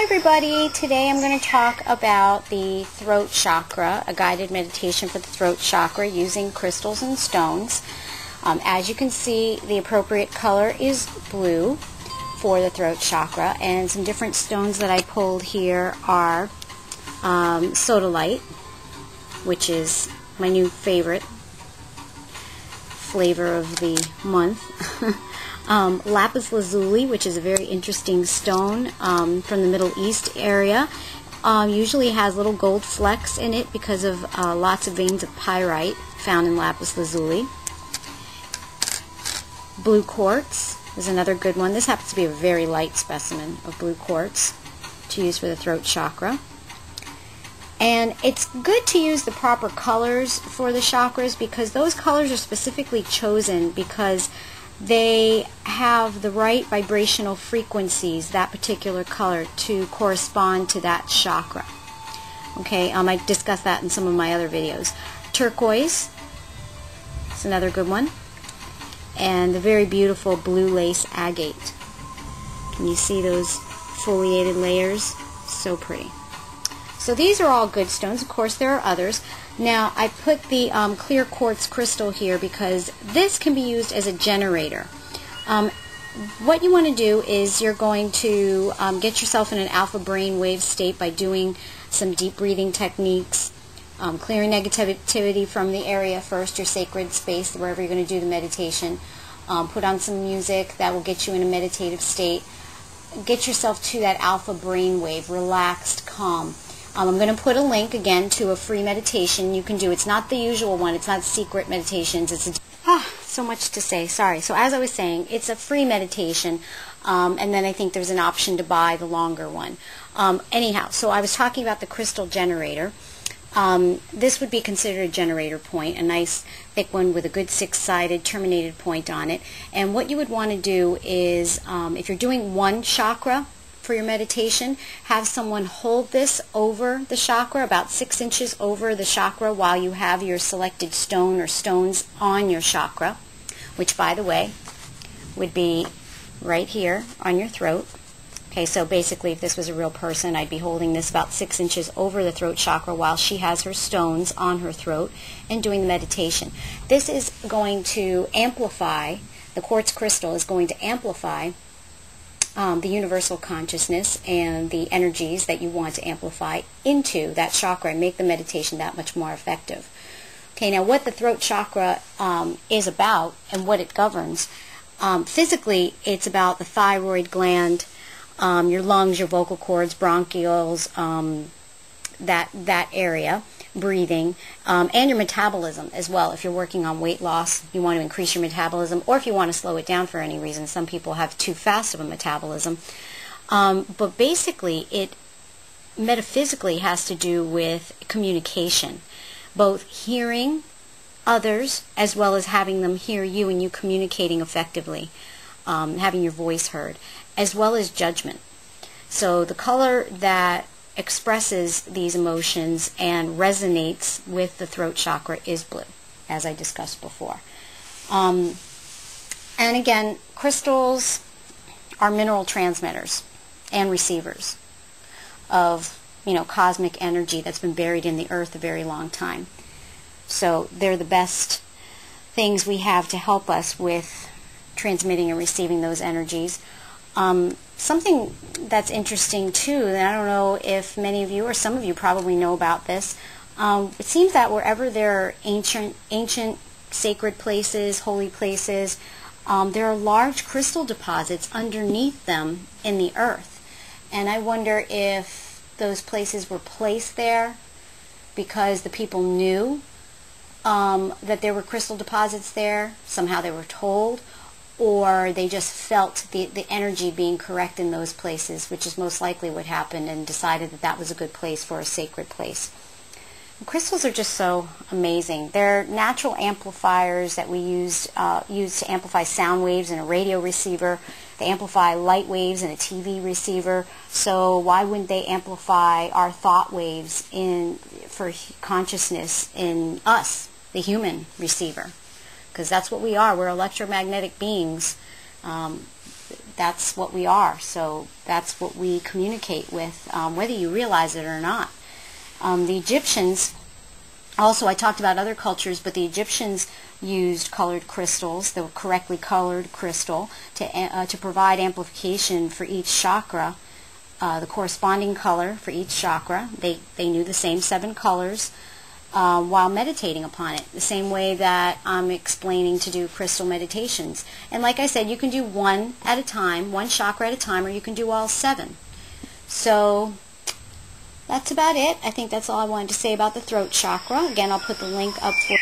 everybody. Today I'm going to talk about the throat chakra, a guided meditation for the throat chakra using crystals and stones. As you can see, the appropriate color is blue for the throat chakra, and some different stones that I pulled here are sodalite, which is my new favorite flavor of the month. Lapis lazuli, which is a very interesting stone from the Middle East area. Usually has little gold flecks in it because of lots of veins of pyrite found in lapis lazuli. Blue quartz is another good one. This happens to be a very light specimen of blue quartz to use for the throat chakra. And it's good to use the proper colors for the chakras, because those colors are specifically chosen because they have the right vibrational frequencies, that particular color, to correspond to that chakra. Okay, I discussed that in some of my other videos. Turquoise is another good one. And the very beautiful blue lace agate. Can you see those foliated layers? So pretty. So these are all good stones. Of course, there are others. Now, I put the clear quartz crystal here because this can be used as a generator. What you want to do is you're going to get yourself in an alpha brainwave state by doing some deep breathing techniques, clearing negativity from the area first, your sacred space, wherever you're going to do the meditation. Put on some music that will get you in a meditative state. Get yourself to that alpha brainwave, relaxed, calm. I'm going to put a link again to a free meditation you can do. It's not the usual one. It's not secret meditations. It's so much to say. Sorry. So as I was saying, it's a free meditation, and then I think there's an option to buy the longer one. Anyhow, so I was talking about the crystal generator. This would be considered a generator point, a nice thick one with a good six-sided terminated point on it. And what you would want to do is, if you're doing one chakra for your meditation, have someone hold this over the chakra, about 6 inches over the chakra, while you have your selected stone or stones on your chakra, which, by the way, would be right here on your throat. Okay, so basically, if this was a real person, I'd be holding this about 6 inches over the throat chakra while she has her stones on her throat and doing the meditation. This is going to amplify, the quartz crystal is going to amplify the universal consciousness and the energies that you want to amplify into that chakra and make the meditation that much more effective. Okay, now what the throat chakra is about and what it governs, physically it's about the thyroid gland, your lungs, your vocal cords, bronchioles, that area, breathing, and your metabolism as well. If you're working on weight loss, you want to increase your metabolism, or if you want to slow it down for any reason. Some people have too fast of a metabolism. But basically, it metaphysically has to do with communication, both hearing others as well as having them hear you and you communicating effectively, having your voice heard, as well as judgment. So the color that expresses these emotions and resonates with the throat chakra is blue, as I discussed before. And again, crystals are mineral transmitters and receivers of, cosmic energy that's been buried in the earth a very long time. So they're the best things we have to help us with transmitting and receiving those energies. Something that's interesting too, and I don't know if many of you or some of you probably know about this, it seems that wherever there are ancient sacred places, holy places, there are large crystal deposits underneath them in the earth. And I wonder if those places were placed there because the people knew that there were crystal deposits there, somehow they were told, or they just felt the energy being correct in those places, which is most likely what happened, and decided that that was a good place for a sacred place. And crystals are just so amazing. They're natural amplifiers that we use to amplify sound waves in a radio receiver. They amplify light waves in a TV receiver. So why wouldn't they amplify our thought waves for consciousness in us, the human receiver? Because that's what we are. We're electromagnetic beings. that's what we are. So that's what we communicate with, whether you realize it or not. The Egyptians, also I talked about other cultures, but the Egyptians used colored crystals, the correctly colored crystal, to provide amplification for each chakra, the corresponding color for each chakra. They knew the same 7 colors while meditating upon it, the same way that I'm explaining to do crystal meditations. And like I said, you can do one at a time, one chakra at a time, or you can do all 7. So that's about it. I think that's all I wanted to say about the throat chakra. Again, I'll put the link up for